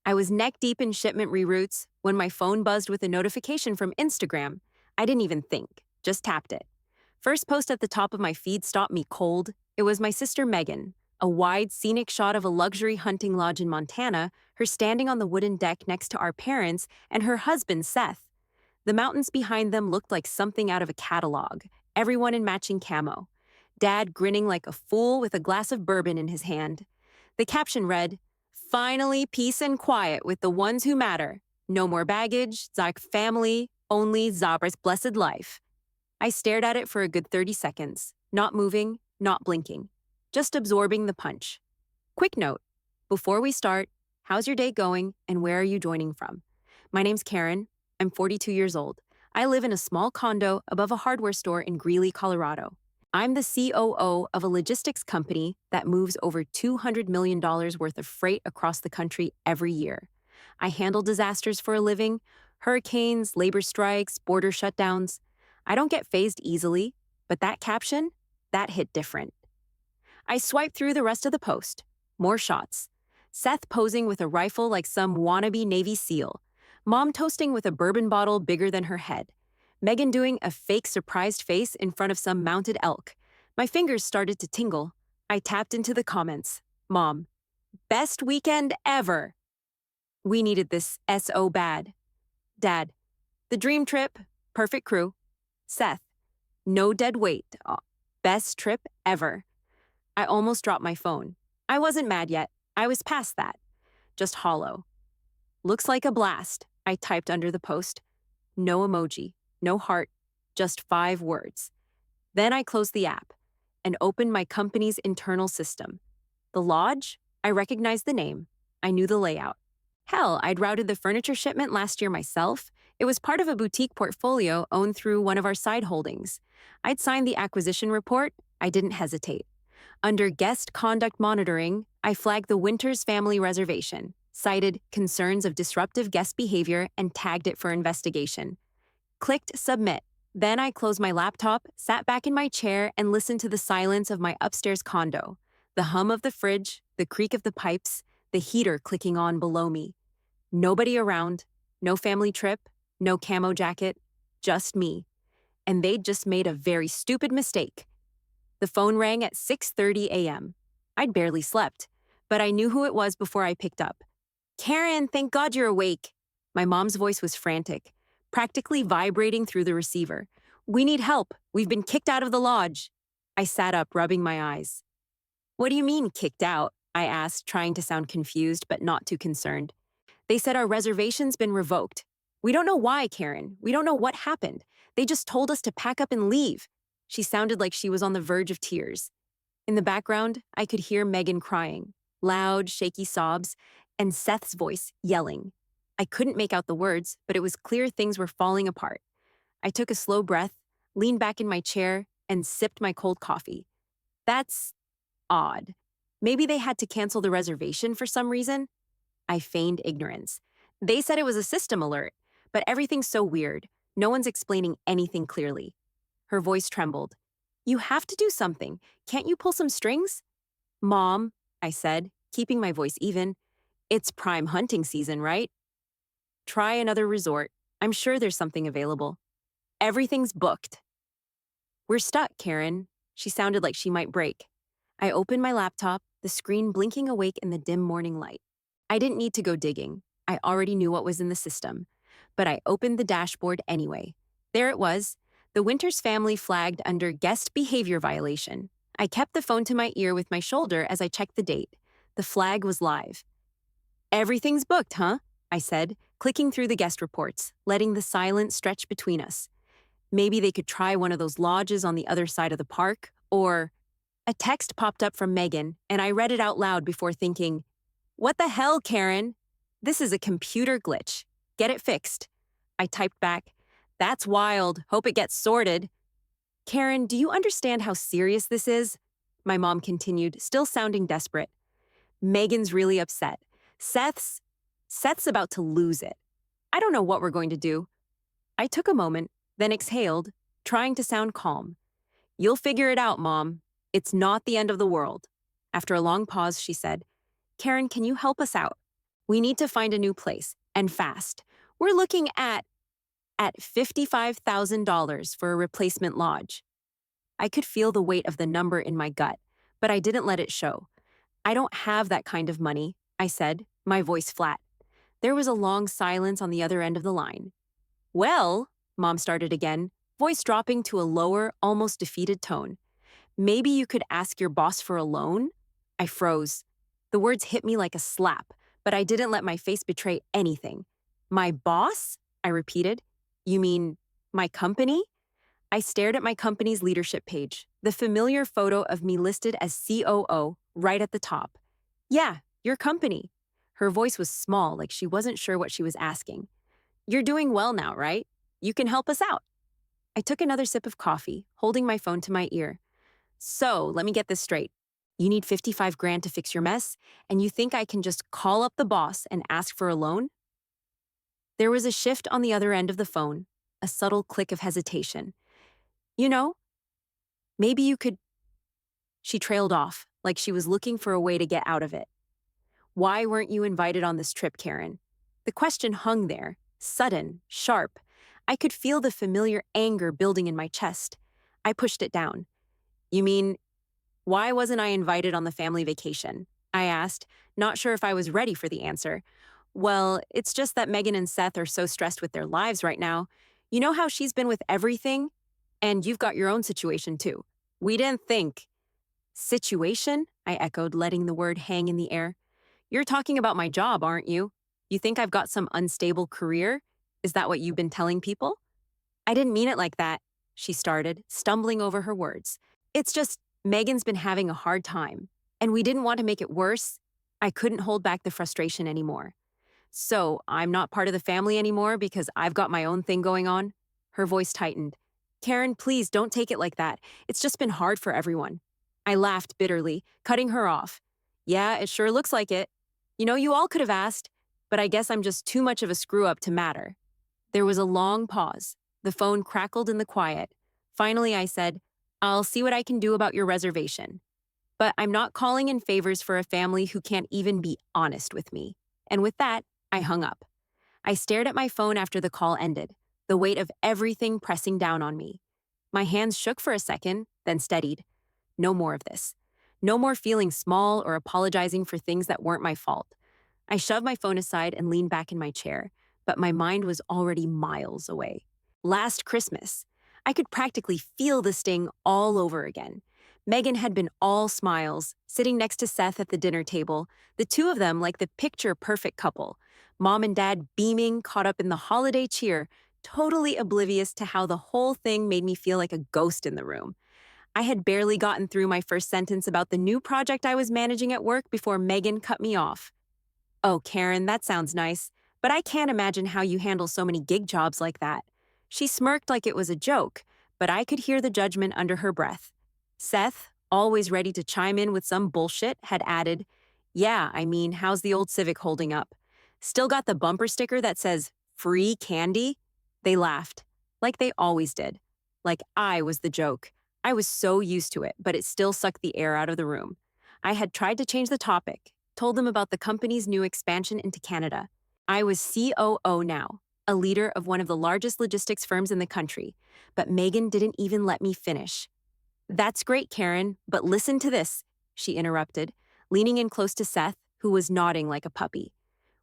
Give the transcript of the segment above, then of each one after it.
I was neck deep in shipment reroutes when my phone buzzed with a notification from Instagram. I didn't even think, just tapped it. First post at the top of my feed stopped me cold. It was my sister Megan, a wide, scenic shot of a luxury hunting lodge in Montana, her standing on the wooden deck next to our parents, and her husband, Seth. The mountains behind them looked like something out of a catalog, everyone in matching camo. Dad grinning like a fool with a glass of bourbon in his hand. The caption read, "Finally, peace and quiet with the ones who matter. No more baggage, Zyke family, only Zabra's blessed life." I stared at it for a good 30 seconds, not moving, not blinking, just absorbing the punch. Quick note, before we start, how's your day going and where are you joining from? My name's Karen. I'm 42 years old. I live in a small condo above a hardware store in Greeley, Colorado. I'm the COO of a logistics company that moves over $200 million worth of freight across the country every year. I handle disasters for a living, hurricanes, labor strikes, border shutdowns. I don't get fazed easily, but that caption, that hit different. I swiped through the rest of the post. More shots. Seth posing with a rifle like some wannabe Navy SEAL. Mom toasting with a bourbon bottle bigger than her head. Megan doing a fake surprised face in front of some mounted elk. My fingers started to tingle. I tapped into the comments. Mom, best weekend ever. We needed this SO bad. Dad, the dream trip, perfect crew. Seth, no dead weight, best trip ever. I almost dropped my phone. I wasn't mad yet. I was past that. Just hollow. Looks like a blast, I typed under the post. No emoji, no heart, just 5 words. Then I closed the app and opened my company's internal system. The lodge? I recognized the name. I knew the layout. Hell, I'd routed the furniture shipment last year myself. It was part of a boutique portfolio owned through one of our side holdings. I'd signed the acquisition report. I didn't hesitate. Under guest conduct monitoring, I flagged the Winters family reservation, cited concerns of disruptive guest behavior, and tagged it for investigation. Clicked submit. Then I closed my laptop, sat back in my chair, and listened to the silence of my upstairs condo. The hum of the fridge, the creak of the pipes, the heater clicking on below me. Nobody around, no family trip, no camo jacket, just me. And they'd just made a very stupid mistake. The phone rang at 6:30 a.m. I'd barely slept, but I knew who it was before I picked up. "Karen, thank God you're awake." My mom's voice was frantic, practically vibrating through the receiver. "We need help. We've been kicked out of the lodge." I sat up, rubbing my eyes. "What do you mean, kicked out?" I asked, trying to sound confused but not too concerned. "They said our reservation's been revoked. We don't know why, Karen. We don't know what happened. They just told us to pack up and leave." She sounded like she was on the verge of tears. In the background, I could hear Megan crying, loud, shaky sobs, and Seth's voice yelling. I couldn't make out the words, but it was clear things were falling apart. I took a slow breath, leaned back in my chair, and sipped my cold coffee. That's odd. Maybe they had to cancel the reservation for some reason? I feigned ignorance. They said it was a system alert, but everything's so weird. No one's explaining anything clearly. Her voice trembled. "You have to do something. Can't you pull some strings?" "Mom," I said, keeping my voice even, "it's prime hunting season, right? Try another resort. I'm sure there's something available." "Everything's booked." "We're stuck, Karen." She sounded like she might break. I opened my laptop, the screen blinking awake in the dim morning light. I didn't need to go digging. I already knew what was in the system. But I opened the dashboard anyway. There it was. The Winters family flagged under guest behavior violation. I kept the phone to my ear with my shoulder as I checked the date. The flag was live. "Everything's booked, huh?" I said, clicking through the guest reports, letting the silence stretch between us. Maybe they could try one of those lodges on the other side of the park, or... A text popped up from Megan, and I read it out loud before thinking, "What the hell, Karen? This is a computer glitch. Get it fixed." I typed back, "That's wild. Hope it gets sorted." "Karen, do you understand how serious this is?" My mom continued, still sounding desperate. "Megan's really upset. Seth's about to lose it. I don't know what we're going to do." I took a moment, then exhaled, trying to sound calm. "You'll figure it out, Mom. It's not the end of the world." After a long pause, she said, "Karen, can you help us out? We need to find a new place, and fast. We're looking at $55,000 for a replacement lodge. I could feel the weight of the number in my gut, but I didn't let it show. I don't have that kind of money, I said, my voice flat. There was a long silence on the other end of the line. Well, Mom started again, voice dropping to a lower, almost defeated tone. Maybe you could ask your boss for a loan? I froze. The words hit me like a slap, but I didn't let my face betray anything. My boss? I repeated. You mean my company? I stared at my company's leadership page, the familiar photo of me listed as COO right at the top. Yeah, your company. Her voice was small, like she wasn't sure what she was asking. You're doing well now, right? You can help us out. I took another sip of coffee, holding my phone to my ear. So, let me get this straight. You need 55 grand to fix your mess, and you think I can just call up the boss and ask for a loan? There was a shift on the other end of the phone, a subtle click of hesitation. You know, maybe you could. She trailed off, like she was looking for a way to get out of it. Why weren't you invited on this trip, Karen? The question hung there, sudden, sharp. I could feel the familiar anger building in my chest. I pushed it down. You mean, why wasn't I invited on the family vacation? I asked, not sure if I was ready for the answer. Well, it's just that Megan and Seth are so stressed with their lives right now. You know how she's been with everything? And you've got your own situation too. We didn't think. Situation? I echoed, letting the word hang in the air. You're talking about my job, aren't you? You think I've got some unstable career? Is that what you've been telling people? I didn't mean it like that, she started, stumbling over her words. It's just, Megan's been having a hard time, and we didn't want to make it worse. I couldn't hold back the frustration anymore. So, I'm not part of the family anymore because I've got my own thing going on? Her voice tightened. Karen, please don't take it like that. It's just been hard for everyone. I laughed bitterly, cutting her off. Yeah, it sure looks like it. You know, you all could have asked, but I guess I'm just too much of a screw-up to matter. There was a long pause. The phone crackled in the quiet. Finally, I said, I'll see what I can do about your reservation. But I'm not calling in favors for a family who can't even be honest with me. And with that, I hung up. I stared at my phone after the call ended, the weight of everything pressing down on me. My hands shook for a second, then steadied. No more of this. No more feeling small or apologizing for things that weren't my fault. I shoved my phone aside and leaned back in my chair, but my mind was already miles away. Last Christmas, I could practically feel the sting all over again. Megan had been all smiles, sitting next to Seth at the dinner table, the two of them like the picture-perfect couple. Mom and Dad beaming, caught up in the holiday cheer, totally oblivious to how the whole thing made me feel like a ghost in the room. I had barely gotten through my first sentence about the new project I was managing at work before Megan cut me off. Oh, Karen, that sounds nice, but I can't imagine how you handle so many gig jobs like that. She smirked like it was a joke, but I could hear the judgment under her breath. Seth, always ready to chime in with some bullshit, had added, Yeah, I mean, how's the old Civic holding up? Still got the bumper sticker that says, free candy? They laughed, like they always did. Like I was the joke. I was so used to it, but it still sucked the air out of the room. I had tried to change the topic, told them about the company's new expansion into Canada. I was COO now, a leader of one of the largest logistics firms in the country, but Megan didn't even let me finish. That's great, Karen, but listen to this, she interrupted, leaning in close to Seth, who was nodding like a puppy.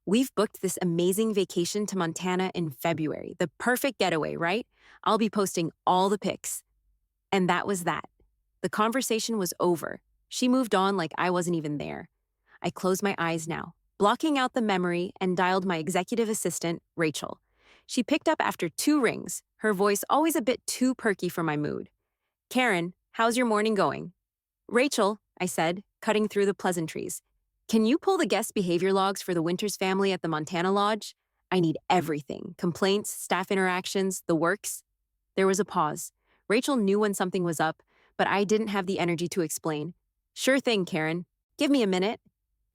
We've booked this amazing vacation to Montana in February, the perfect getaway, right? I'll be posting all the pics. And that was that. The conversation was over. She moved on like I wasn't even there. I closed my eyes now, blocking out the memory, and dialed my executive assistant, Rachel. She picked up after 2 rings, her voice always a bit too perky for my mood. Karen, how's your morning going? Rachel, I said, cutting through the pleasantries. Can you pull the guest behavior logs for the Winters family at the Montana Lodge? I need everything. Complaints, staff interactions, the works. There was a pause. Rachel knew when something was up, but I didn't have the energy to explain. Sure thing, Karen. Give me a minute.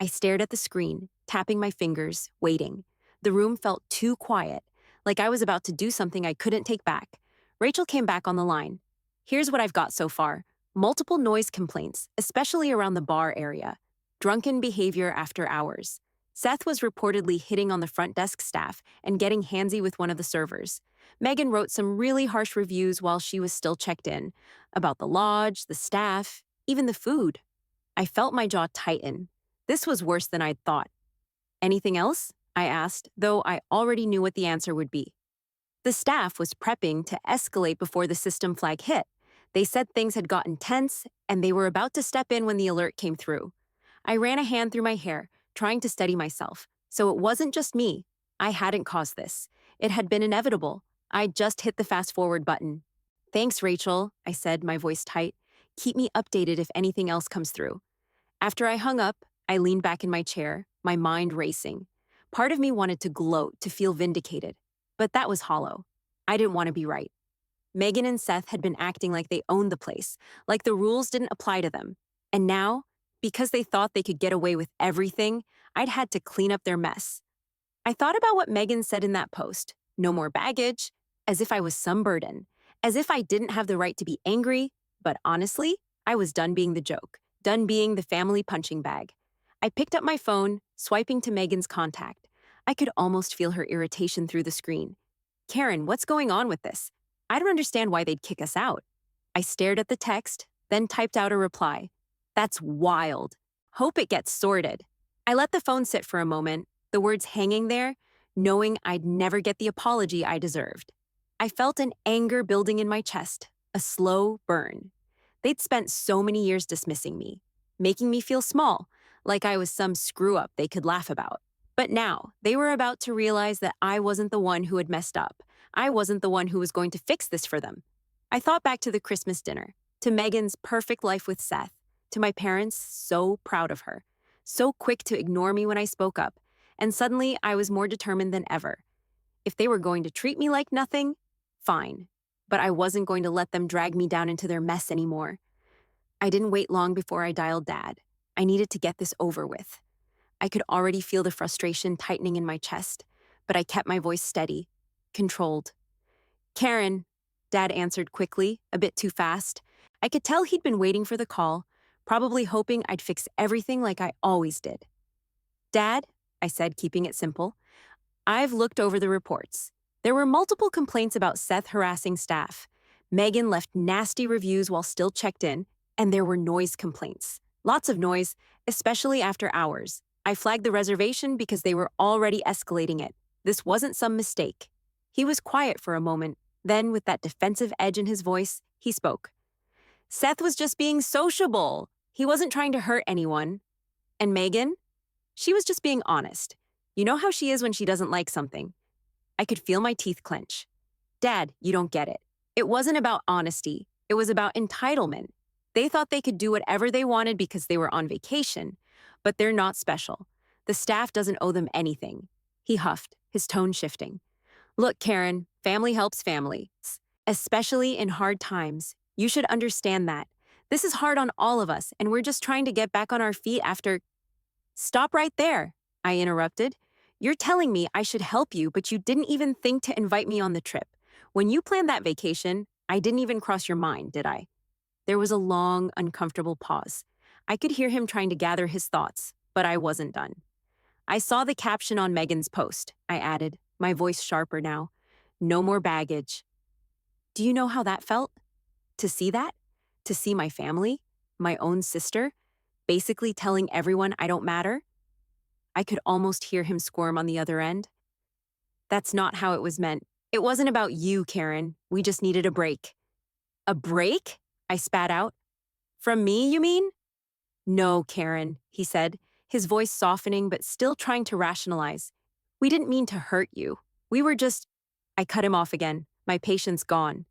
I stared at the screen, tapping my fingers, waiting. The room felt too quiet, like I was about to do something I couldn't take back. Rachel came back on the line. Here's what I've got so far. Multiple noise complaints, especially around the bar area. Drunken behavior after hours. Seth was reportedly hitting on the front desk staff and getting handsy with one of the servers. Megan wrote some really harsh reviews while she was still checked in about the lodge, the staff, even the food. I felt my jaw tighten. This was worse than I'd thought. Anything else? I asked, though I already knew what the answer would be. The staff was prepping to escalate before the system flag hit. They said things had gotten tense, and they were about to step in when the alert came through. I ran a hand through my hair, trying to steady myself. So it wasn't just me. I hadn't caused this. It had been inevitable. I'd just hit the fast-forward button. Thanks, Rachel, I said, my voice tight. Keep me updated if anything else comes through. After I hung up, I leaned back in my chair, my mind racing. Part of me wanted to gloat, to feel vindicated. But that was hollow. I didn't want to be right. Megan and Seth had been acting like they owned the place, like the rules didn't apply to them. And now, because they thought they could get away with everything, I'd had to clean up their mess. I thought about what Megan said in that post. No more baggage, as if I was some burden, as if I didn't have the right to be angry, but honestly, I was done being the joke, done being the family punching bag. I picked up my phone, swiping to Megan's contact. I could almost feel her irritation through the screen. Karen, what's going on with this? I don't understand why they'd kick us out. I stared at the text, then typed out a reply. That's wild. Hope it gets sorted. I let the phone sit for a moment, the words hanging there, knowing I'd never get the apology I deserved. I felt an anger building in my chest, a slow burn. They'd spent so many years dismissing me, making me feel small, like I was some screw-up they could laugh about. But now, they were about to realize that I wasn't the one who had messed up. I wasn't the one who was going to fix this for them. I thought back to the Christmas dinner, to Megan's perfect life with Seth, to my parents so proud of her, so quick to ignore me when I spoke up, and suddenly I was more determined than ever. If they were going to treat me like nothing, fine. But I wasn't going to let them drag me down into their mess anymore. I didn't wait long before I dialed Dad. I needed to get this over with. I could already feel the frustration tightening in my chest, but I kept my voice steady, controlled. Karen, Dad answered quickly, a bit too fast. I could tell he'd been waiting for the call, probably hoping I'd fix everything like I always did. Dad, I said, keeping it simple, I've looked over the reports. There were multiple complaints about Seth harassing staff. Megan left nasty reviews while still checked in, and there were noise complaints. Lots of noise, especially after hours. I flagged the reservation because they were already escalating it. This wasn't some mistake. He was quiet for a moment. Then, with that defensive edge in his voice, he spoke. Seth was just being sociable. He wasn't trying to hurt anyone. And Megan? She was just being honest. You know how she is when she doesn't like something. I could feel my teeth clench. Dad, you don't get it. It wasn't about honesty. It was about entitlement. They thought they could do whatever they wanted because they were on vacation. But they're not special. The staff doesn't owe them anything. He huffed, his tone shifting. Look, Karen, family helps family. Especially in hard times. You should understand that. This is hard on all of us, and we're just trying to get back on our feet after... Stop right there, I interrupted. You're telling me I should help you, but you didn't even think to invite me on the trip. When you planned that vacation, I didn't even cross your mind, did I? There was a long, uncomfortable pause. I could hear him trying to gather his thoughts, but I wasn't done. I saw the caption on Megan's post, I added, my voice sharper now. No more baggage. Do you know how that felt? To see that? To see my family, my own sister, basically telling everyone I don't matter? I could almost hear him squirm on the other end. That's not how it was meant. It wasn't about you, Karen. We just needed a break. A break? I spat out. From me, you mean? No, Karen, he said, his voice softening but still trying to rationalize. We didn't mean to hurt you. We were just... I cut him off again, my patience gone.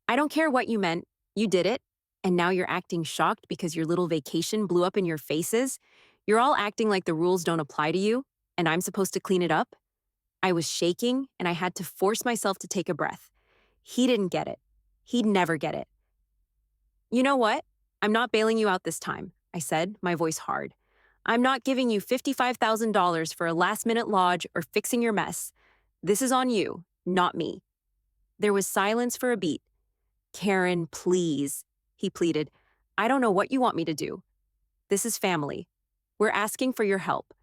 I don't care what you meant. You did it. And now you're acting shocked because your little vacation blew up in your faces? You're all acting like the rules don't apply to you, and I'm supposed to clean it up? I was shaking, and I had to force myself to take a breath. He didn't get it. He'd never get it. You know what? I'm not bailing you out this time, I said, my voice hard. I'm not giving you $55,000 for a last-minute lodge or fixing your mess. This is on you, not me. There was silence for a beat. Karen, please, he pleaded. I don't know what you want me to do. This is family. We're asking for your help.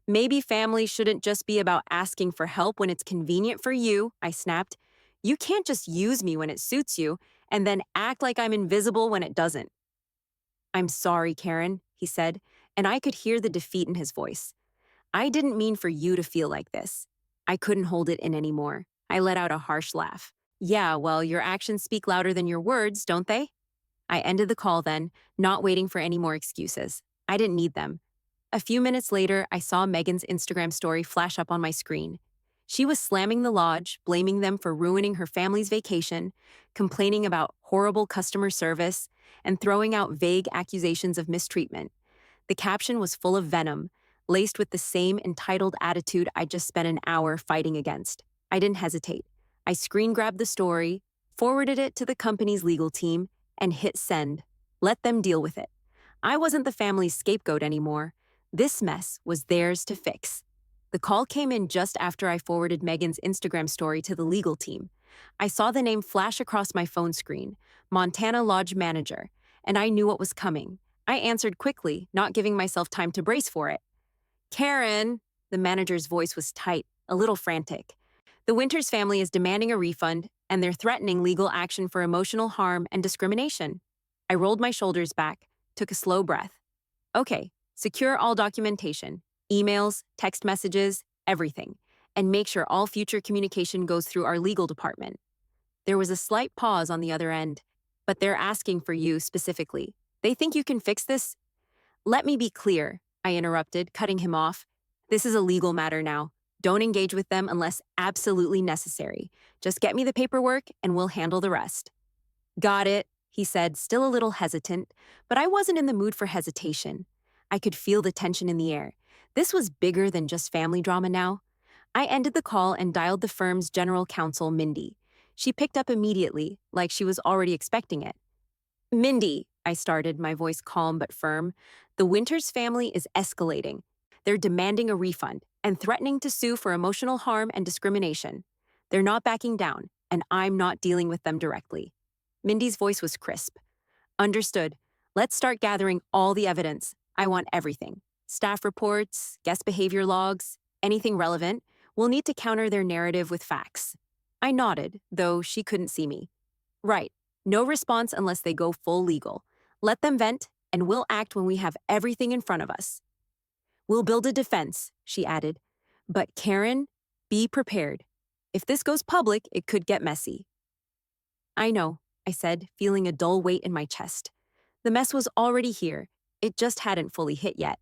Maybe family shouldn't just be about asking for help when it's convenient for you, I snapped. You can't just use me when it suits you and then act like I'm invisible when it doesn't. I'm sorry, Karen, he said, and I could hear the defeat in his voice. I didn't mean for you to feel like this. I couldn't hold it in anymore. I let out a harsh laugh. Yeah, well, your actions speak louder than your words, don't they? I ended the call then, not waiting for any more excuses. I didn't need them. A few minutes later, I saw Megan's Instagram story flash up on my screen. She was slamming the lodge, blaming them for ruining her family's vacation, complaining about horrible customer service, and throwing out vague accusations of mistreatment. The caption was full of venom, laced with the same entitled attitude I'd just spent an hour fighting against. I didn't hesitate. I screen grabbed the story, forwarded it to the company's legal team, and hit send. Let them deal with it. I wasn't the family's scapegoat anymore. This mess was theirs to fix. The call came in just after I forwarded Megan's Instagram story to the legal team. I saw the name flash across my phone screen, Montana Lodge Manager, and I knew what was coming. I answered quickly, not giving myself time to brace for it. Karen, the manager's voice was tight, a little frantic. The Winters family is demanding a refund, and they're threatening legal action for emotional harm and discrimination. I rolled my shoulders back, took a slow breath. Okay, secure all documentation, emails, text messages, everything, and make sure all future communication goes through our legal department. There was a slight pause on the other end, but they're asking for you specifically. They think you can fix this? Let me be clear, I interrupted, cutting him off. This is a legal matter now. Don't engage with them unless absolutely necessary. Just get me the paperwork and we'll handle the rest. Got it, he said, still a little hesitant, but I wasn't in the mood for hesitation. I could feel the tension in the air. This was bigger than just family drama now. I ended the call and dialed the firm's general counsel, Mindy. She picked up immediately, like she was already expecting it. Mindy, I started, my voice calm but firm, the Winters family is escalating. They're demanding a refund and threatening to sue for emotional harm and discrimination. They're not backing down, and I'm not dealing with them directly. Mindy's voice was crisp. Understood. Let's start gathering all the evidence. I want everything. Staff reports, guest behavior logs, anything relevant. We'll need to counter their narrative with facts. I nodded, though she couldn't see me. Right. No response unless they go full legal. Let them vent, and we'll act when we have everything in front of us. We'll build a defense, she added. But Karen, be prepared. If this goes public, it could get messy. I know, I said, feeling a dull weight in my chest. The mess was already here. It just hadn't fully hit yet.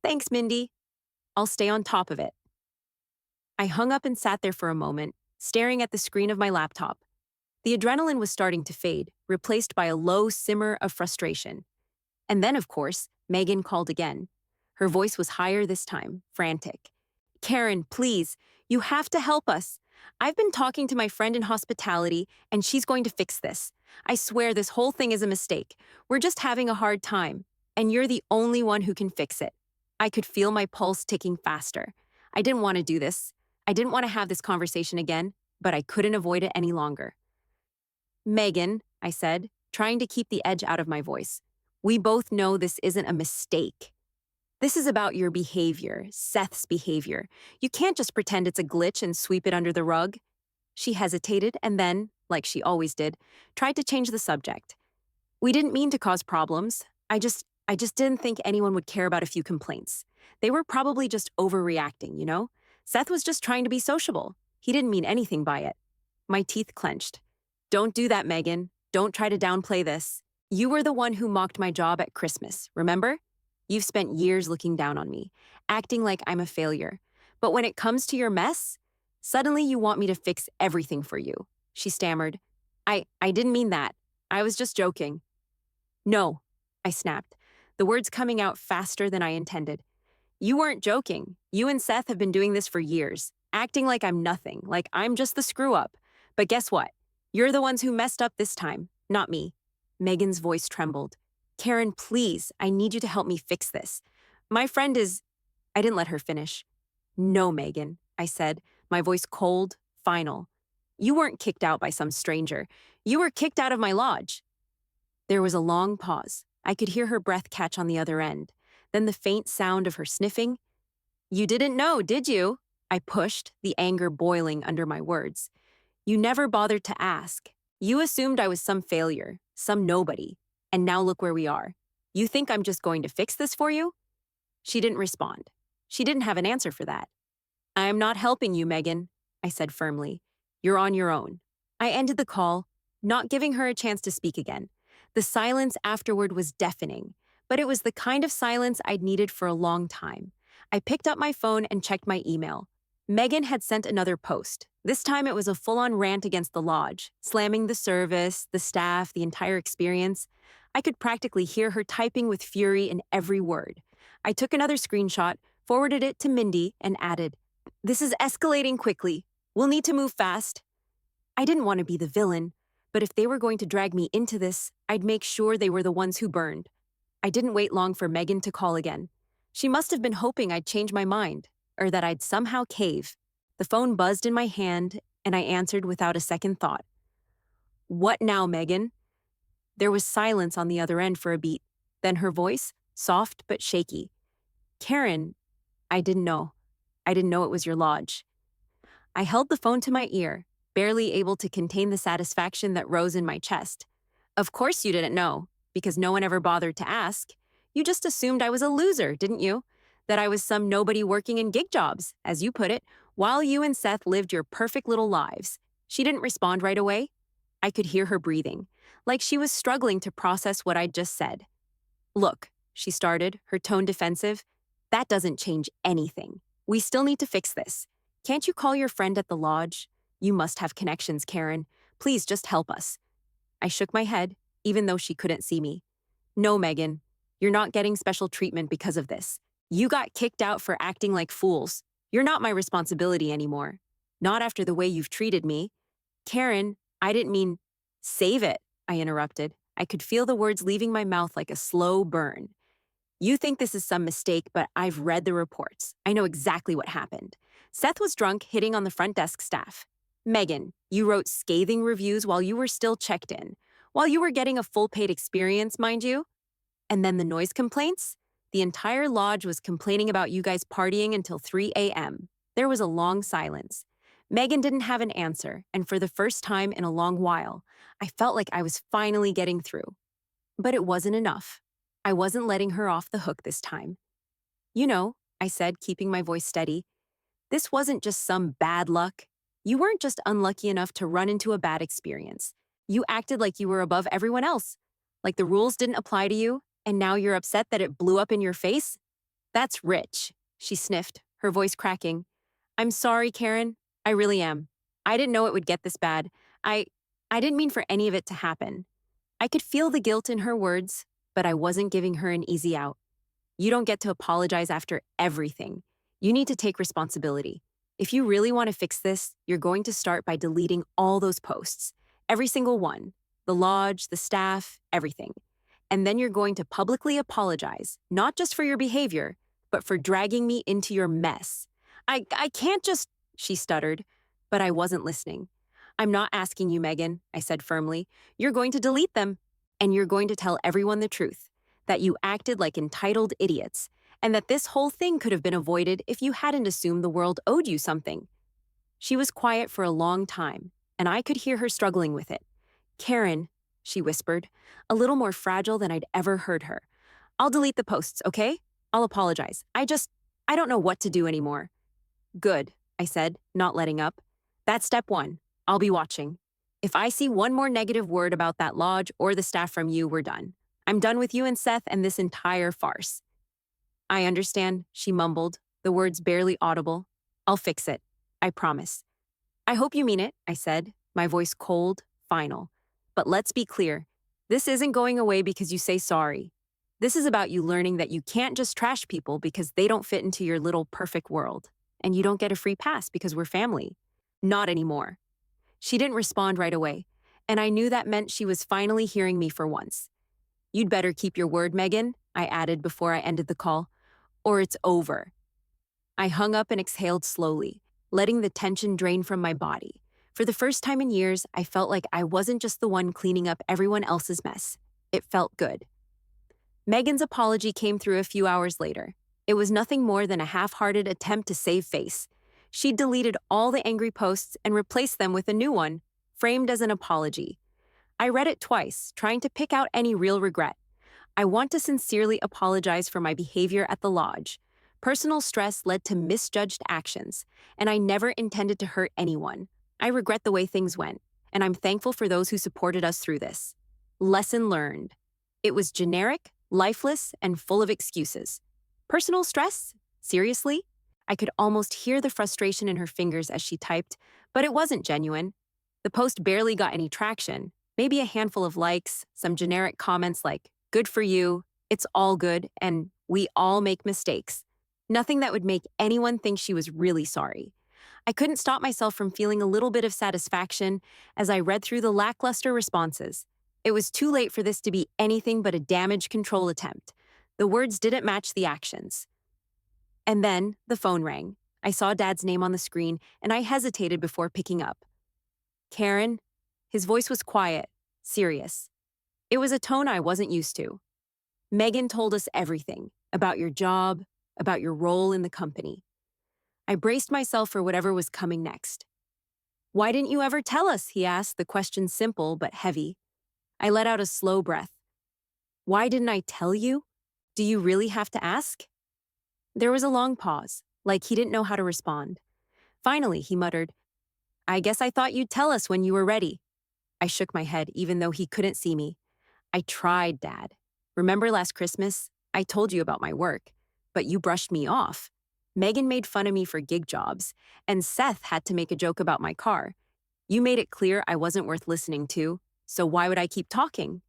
Thanks, Mindy. I'll stay on top of it. I hung up and sat there for a moment, staring at the screen of my laptop. The adrenaline was starting to fade, replaced by a low simmer of frustration. And then, of course, Megan called again. Her voice was higher this time, frantic. Karen, please, you have to help us. I've been talking to my friend in hospitality, and she's going to fix this. I swear this whole thing is a mistake. We're just having a hard time, and you're the only one who can fix it. I could feel my pulse ticking faster. I didn't want to do this. I didn't want to have this conversation again, but I couldn't avoid it any longer. Megan, I said, trying to keep the edge out of my voice, we both know this isn't a mistake. This is about your behavior, Seth's behavior. You can't just pretend it's a glitch and sweep it under the rug. She hesitated and then, like she always did, tried to change the subject. We didn't mean to cause problems. I just didn't think anyone would care about a few complaints. They were probably just overreacting, you know? Seth was just trying to be sociable. He didn't mean anything by it. My teeth clenched. Don't do that, Megan. Don't try to downplay this. You were the one who mocked my job at Christmas, remember? You've spent years looking down on me, acting like I'm a failure. But when it comes to your mess, suddenly you want me to fix everything for you. She stammered. I didn't mean that. I was just joking. No, I snapped, the words coming out faster than I intended. You weren't joking. You and Seth have been doing this for years, acting like I'm nothing, like I'm just the screw-up. But guess what? You're the ones who messed up this time, not me. Megan's voice trembled. Karen, please, I need you to help me fix this. My friend is... I didn't let her finish. No, Megan, I said, my voice cold, final. You weren't kicked out by some stranger. You were kicked out of my lodge. There was a long pause. I could hear her breath catch on the other end, then the faint sound of her sniffing. You didn't know, did you? I pushed, the anger boiling under my words. You never bothered to ask. You assumed I was some failure, some nobody. And now look where we are. You think I'm just going to fix this for you? She didn't respond. She didn't have an answer for that. I am not helping you, Megan, I said firmly. You're on your own. I ended the call, not giving her a chance to speak again. The silence afterward was deafening, but it was the kind of silence I'd needed for a long time. I picked up my phone and checked my email. Megan had sent another post. This time it was a full-on rant against the lodge, slamming the service, the staff, the entire experience. I could practically hear her typing with fury in every word. I took another screenshot, forwarded it to Mindy, and added, "This is escalating quickly. We'll need to move fast." I didn't want to be the villain, but if they were going to drag me into this, I'd make sure they were the ones who burned. I didn't wait long for Megan to call again. She must have been hoping I'd change my mind, or that I'd somehow cave. The phone buzzed in my hand, and I answered without a second thought. "What now, Megan?" There was silence on the other end for a beat. Then her voice, soft but shaky. "Karen, I didn't know. I didn't know it was your lodge." I held the phone to my ear, barely able to contain the satisfaction that rose in my chest. "Of course you didn't know, because no one ever bothered to ask. You just assumed I was a loser, didn't you? That I was some nobody working in gig jobs, as you put it, while you and Seth lived your perfect little lives." She didn't respond right away. I could hear her breathing, like she was struggling to process what I'd just said. "Look," she started, her tone defensive, "that doesn't change anything. We still need to fix this. Can't you call your friend at the lodge? You must have connections, Karen. Please just help us." I shook my head, even though she couldn't see me. "No, Megan, you're not getting special treatment because of this. You got kicked out for acting like fools. You're not my responsibility anymore. Not after the way you've treated me." "Karen, I didn't mean—" "Save it," I interrupted. I could feel the words leaving my mouth like a slow burn. "You think this is some mistake, but I've read the reports. I know exactly what happened. Seth was drunk, hitting on the front desk staff. Megan, you wrote scathing reviews while you were still checked in, while you were getting a full-paid experience, mind you. And then the noise complaints? The entire lodge was complaining about you guys partying until 3 a.m. There was a long silence. Megan didn't have an answer, and for the first time in a long while, I felt like I was finally getting through. But it wasn't enough. I wasn't letting her off the hook this time. "You know," I said, keeping my voice steady, "this wasn't just some bad luck. You weren't just unlucky enough to run into a bad experience. You acted like you were above everyone else, like the rules didn't apply to you, and now you're upset that it blew up in your face? That's rich," she sniffed, her voice cracking. "I'm sorry, Karen. I really am. I didn't know it would get this bad. I didn't mean for any of it to happen." I could feel the guilt in her words, but I wasn't giving her an easy out. "You don't get to apologize after everything. You need to take responsibility. If you really want to fix this, you're going to start by deleting all those posts. Every single one. The lodge, the staff, everything. And then you're going to publicly apologize, not just for your behavior, but for dragging me into your mess." I can't just," she stuttered, but I wasn't listening. "I'm not asking you, Megan," I said firmly. "You're going to delete them, and you're going to tell everyone the truth, that you acted like entitled idiots, and that this whole thing could have been avoided if you hadn't assumed the world owed you something." She was quiet for a long time, and I could hear her struggling with it. "Karen," she whispered, a little more fragile than I'd ever heard her. "I'll delete the posts, okay? I'll apologize. I don't know what to do anymore." "Good," I said, not letting up. "That's step one. I'll be watching. If I see one more negative word about that lodge or the staff from you, we're done. I'm done with you and Seth and this entire farce." "I understand," she mumbled, the words barely audible. "I'll fix it. I promise." "I hope you mean it," I said, my voice cold, final. "But let's be clear. This isn't going away because you say sorry. This is about you learning that you can't just trash people because they don't fit into your little perfect world. And you don't get a free pass because we're family. Not anymore." She didn't respond right away, and I knew that meant she was finally hearing me for once. "You'd better keep your word, Megan," I added before I ended the call, "or it's over." I hung up and exhaled slowly, letting the tension drain from my body. For the first time in years, I felt like I wasn't just the one cleaning up everyone else's mess. It felt good. Megan's apology came through a few hours later. It was nothing more than a half-hearted attempt to save face. She'd deleted all the angry posts and replaced them with a new one, framed as an apology. I read it twice, trying to pick out any real regret. I want to sincerely apologize for my behavior at the lodge. Personal stress led to misjudged actions, and I never intended to hurt anyone. I regret the way things went, and I'm thankful for those who supported us through this. Lesson learned. It was generic, lifeless, and full of excuses. Personal stress? Seriously? I could almost hear the frustration in her fingers as she typed, but it wasn't genuine. The post barely got any traction, maybe a handful of likes, some generic comments like, "Good for you," "It's all good," and "We all make mistakes." Nothing that would make anyone think she was really sorry. I couldn't stop myself from feeling a little bit of satisfaction as I read through the lackluster responses. It was too late for this to be anything but a damage control attempt. The words didn't match the actions. And then the phone rang. I saw Dad's name on the screen, and I hesitated before picking up. "Karen?" His voice was quiet, serious. It was a tone I wasn't used to. "Megan told us everything about your job, about your role in the company." I braced myself for whatever was coming next. "Why didn't you ever tell us?" he asked, the question simple but heavy. I let out a slow breath. "Why didn't I tell you? Do you really have to ask?" There was a long pause, like he didn't know how to respond. Finally, he muttered, "I guess I thought you'd tell us when you were ready." I shook my head, even though he couldn't see me. "I tried, Dad. Remember last Christmas? I told you about my work, but you brushed me off. Megan made fun of me for gig jobs, and Seth had to make a joke about my car. You made it clear I wasn't worth listening to, so why would I keep talking?"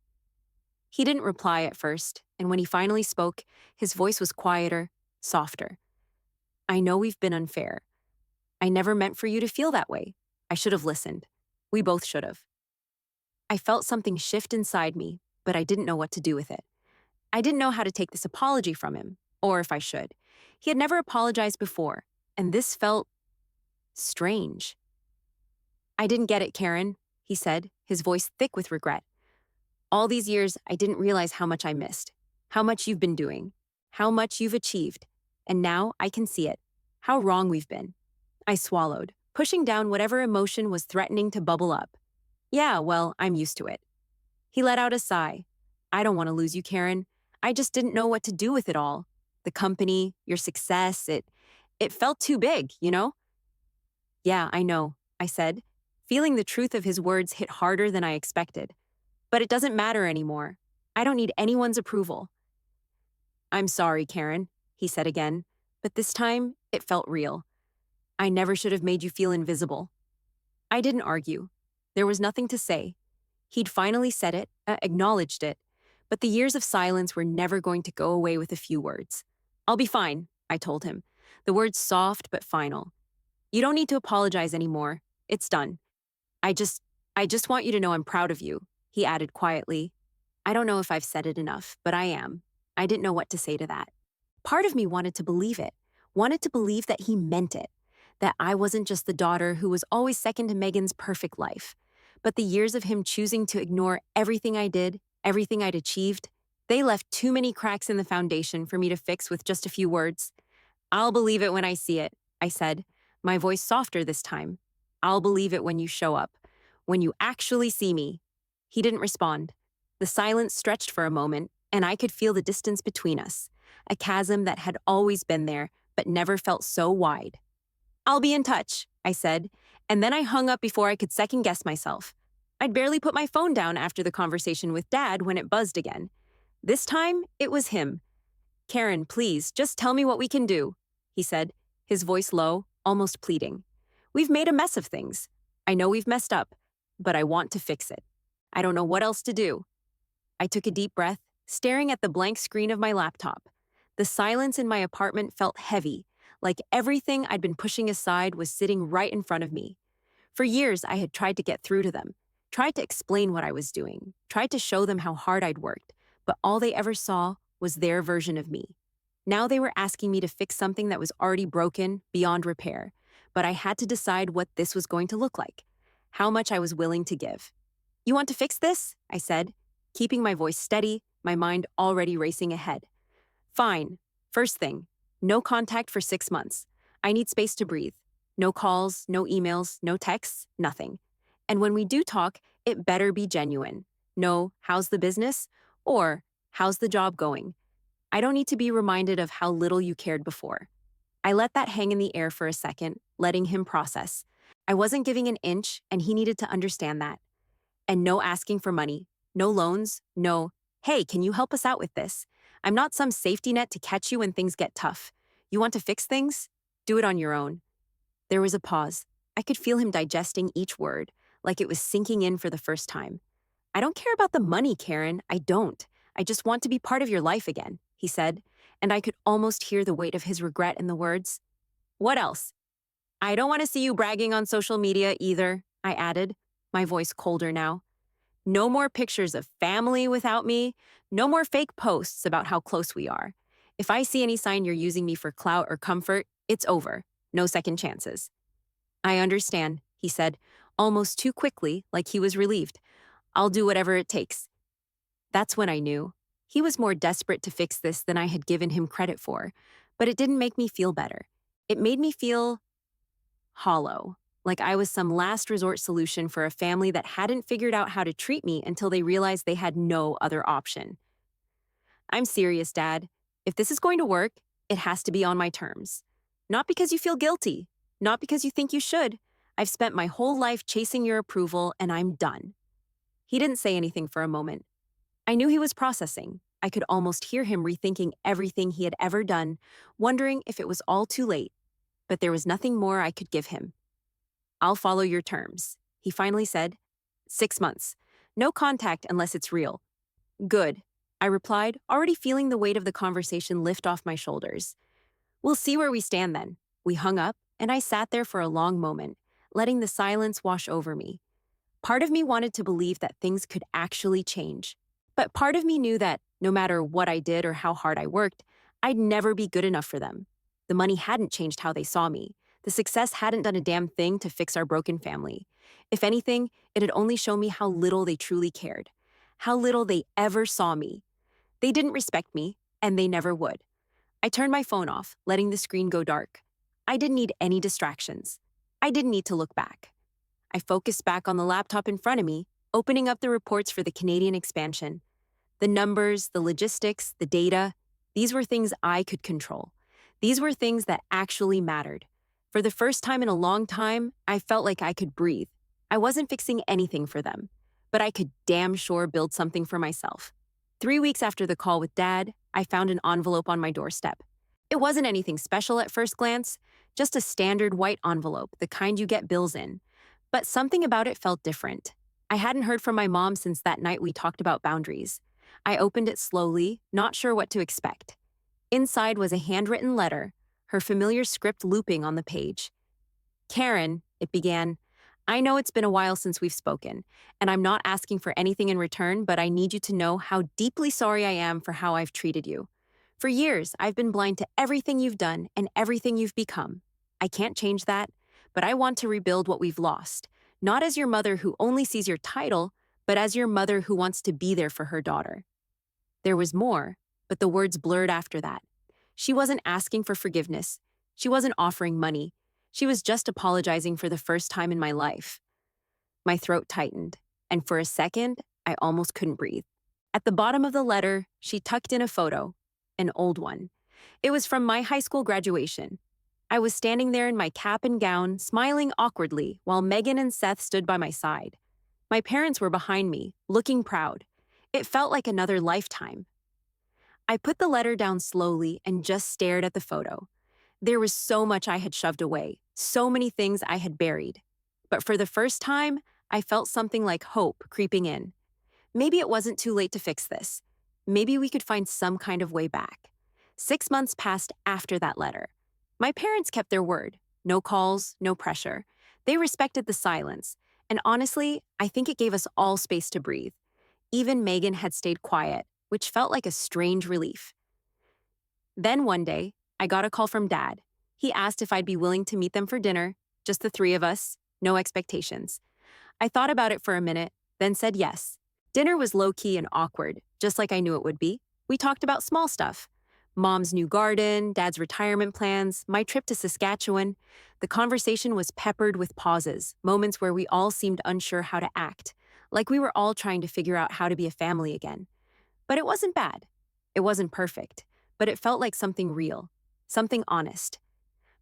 He didn't reply at first, and when he finally spoke, his voice was quieter, softer. "I know we've been unfair. I never meant for you to feel that way. I should have listened. We both should have." I felt something shift inside me, but I didn't know what to do with it. I didn't know how to take this apology from him, or if I should. He had never apologized before, and this felt strange. "I didn't get it, Karen," he said, his voice thick with regret. "All these years, I didn't realize how much I missed, how much you've been doing, how much you've achieved, and now I can see it, how wrong we've been." I swallowed, pushing down whatever emotion was threatening to bubble up. "Yeah, well, I'm used to it." He let out a sigh. "I don't want to lose you, Karen. I just didn't know what to do with it all. The company, your success, it felt too big, you know?" "Yeah, I know," I said, feeling the truth of his words hit harder than I expected. "But it doesn't matter anymore. I don't need anyone's approval." "I'm sorry, Karen," he said again, but this time it felt real. "I never should have made you feel invisible." I didn't argue. There was nothing to say. He'd finally said it, acknowledged it, but the years of silence were never going to go away with a few words. "I'll be fine," I told him, the words soft but final. "You don't need to apologize anymore. It's done. I just want you to know I'm proud of you," he added quietly. I don't know if I've said it enough, but I am. I didn't know what to say to that. Part of me wanted to believe it, wanted to believe that he meant it, that I wasn't just the daughter who was always second to Megan's perfect life. But the years of him choosing to ignore everything I did, everything I'd achieved, they left too many cracks in the foundation for me to fix with just a few words. "I'll believe it when I see it," I said, my voice softer this time. "I'll believe it when you show up, when you actually see me." He didn't respond. The silence stretched for a moment, and I could feel the distance between us, a chasm that had always been there, but never felt so wide. "I'll be in touch," I said, and then I hung up before I could second-guess myself. I'd barely put my phone down after the conversation with Dad when it buzzed again. This time, it was him. "Karen, please, just tell me what we can do," he said, his voice low, almost pleading. "We've made a mess of things. I know we've messed up, but I want to fix it. I don't know what else to do." I took a deep breath, staring at the blank screen of my laptop. The silence in my apartment felt heavy, like everything I'd been pushing aside was sitting right in front of me. For years, I had tried to get through to them, tried to explain what I was doing, tried to show them how hard I'd worked, but all they ever saw was their version of me. Now they were asking me to fix something that was already broken, beyond repair, but I had to decide what this was going to look like, how much I was willing to give. "You want to fix this?" I said, keeping my voice steady, my mind already racing ahead. "Fine. First thing, No contact for 6 months. I need space to breathe. No calls, no emails, no texts, nothing. And when we do talk, it better be genuine. No, how's the business? Or, how's the job going? I don't need to be reminded of how little you cared before. I let that hang in the air for a second, letting him process. I wasn't giving an inch, and he needed to understand that. And no asking for money, no loans, no, hey, can you help us out with this? I'm not some safety net to catch you when things get tough. You want to fix things? Do it on your own. There was a pause. I could feel him digesting each word, like it was sinking in for the first time. I don't care about the money, Karen. I don't. I just want to be part of your life again, he said, and I could almost hear the weight of his regret in the words. What else? I don't want to see you bragging on social media either, I added, my voice colder now. No more pictures of family without me. No more fake posts about how close we are. If I see any sign you're using me for clout or comfort, it's over. No second chances. I understand, he said, almost too quickly, like he was relieved. I'll do whatever it takes. That's when I knew. He was more desperate to fix this than I had given him credit for, but it didn't make me feel better. It made me feel hollow, like I was some last resort solution for a family that hadn't figured out how to treat me until they realized they had no other option. I'm serious, Dad. If this is going to work, it has to be on my terms. Not because you feel guilty, not because you think you should. I've spent my whole life chasing your approval, and I'm done. He didn't say anything for a moment. I knew he was processing. I could almost hear him rethinking everything he had ever done, wondering if it was all too late. But there was nothing more I could give him. I'll follow your terms, he finally said. 6 months. No contact unless it's real. Good, I replied, already feeling the weight of the conversation lift off my shoulders. We'll see where we stand then. We hung up, and I sat there for a long moment, letting the silence wash over me. Part of me wanted to believe that things could actually change. But part of me knew that, no matter what I did or how hard I worked, I'd never be good enough for them. The money hadn't changed how they saw me. The success hadn't done a damn thing to fix our broken family. If anything, it had only shown me how little they truly cared. How little they ever saw me. They didn't respect me, and they never would. I turned my phone off, letting the screen go dark. I didn't need any distractions. I didn't need to look back. I focused back on the laptop in front of me, opening up the reports for the Canadian expansion. The numbers, the logistics, the data, these were things I could control. These were things that actually mattered. For the first time in a long time, I felt like I could breathe. I wasn't fixing anything for them, but I could damn sure build something for myself. 3 weeks after the call with Dad, I found an envelope on my doorstep. It wasn't anything special at first glance, just a standard white envelope, the kind you get bills in. But something about it felt different. I hadn't heard from my mom since that night we talked about boundaries. I opened it slowly, not sure what to expect. Inside was a handwritten letter, her familiar script looping on the page. Karen, it began, I know it's been a while since we've spoken, and I'm not asking for anything in return, but I need you to know how deeply sorry I am for how I've treated you. For years, I've been blind to everything you've done and everything you've become. I can't change that, but I want to rebuild what we've lost, not as your mother who only sees your title, but as your mother who wants to be there for her daughter. There was more, but the words blurred after that. She wasn't asking for forgiveness. She wasn't offering money. She was just apologizing for the first time in my life. My throat tightened, and for a second, I almost couldn't breathe. At the bottom of the letter, she tucked in a photo, an old one. It was from my high school graduation. I was standing there in my cap and gown, smiling awkwardly, while Megan and Seth stood by my side. My parents were behind me, looking proud. It felt like another lifetime. I put the letter down slowly and just stared at the photo. There was so much I had shoved away, so many things I had buried. But for the first time, I felt something like hope creeping in. Maybe it wasn't too late to fix this. Maybe we could find some kind of way back. 6 months passed after that letter. My parents kept their word. No calls, no pressure. They respected the silence. And honestly, I think it gave us all space to breathe. Even Megan had stayed quiet, which felt like a strange relief. Then one day, I got a call from Dad. He asked if I'd be willing to meet them for dinner, just the three of us, no expectations. I thought about it for a minute, then said yes. Dinner was low-key and awkward, just like I knew it would be. We talked about small stuff. Mom's new garden, Dad's retirement plans, my trip to Saskatchewan. The conversation was peppered with pauses, moments where we all seemed unsure how to act, like we were all trying to figure out how to be a family again. But it wasn't bad. It wasn't perfect, but it felt like something real, something honest.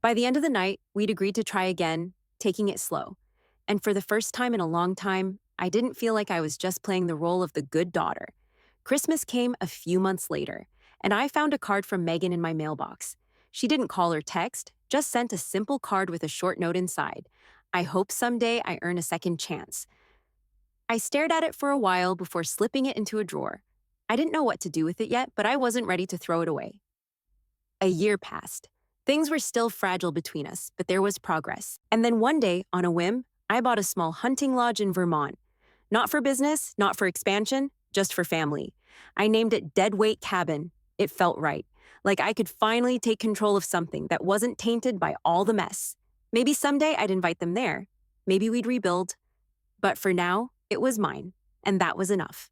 By the end of the night, we'd agreed to try again, taking it slow. And for the first time in a long time, I didn't feel like I was just playing the role of the good daughter. Christmas came a few months later, and I found a card from Megan in my mailbox. She didn't call or text, just sent a simple card with a short note inside. I hope someday I earn a second chance. I stared at it for a while before slipping it into a drawer. I didn't know what to do with it yet, but I wasn't ready to throw it away. A year passed. Things were still fragile between us, but there was progress. And then one day, on a whim, I bought a small hunting lodge in Vermont. Not for business, not for expansion, just for family. I named it Deadweight Cabin. It felt right, like I could finally take control of something that wasn't tainted by all the mess. Maybe someday I'd invite them there. Maybe we'd rebuild. But for now, it was mine, and that was enough.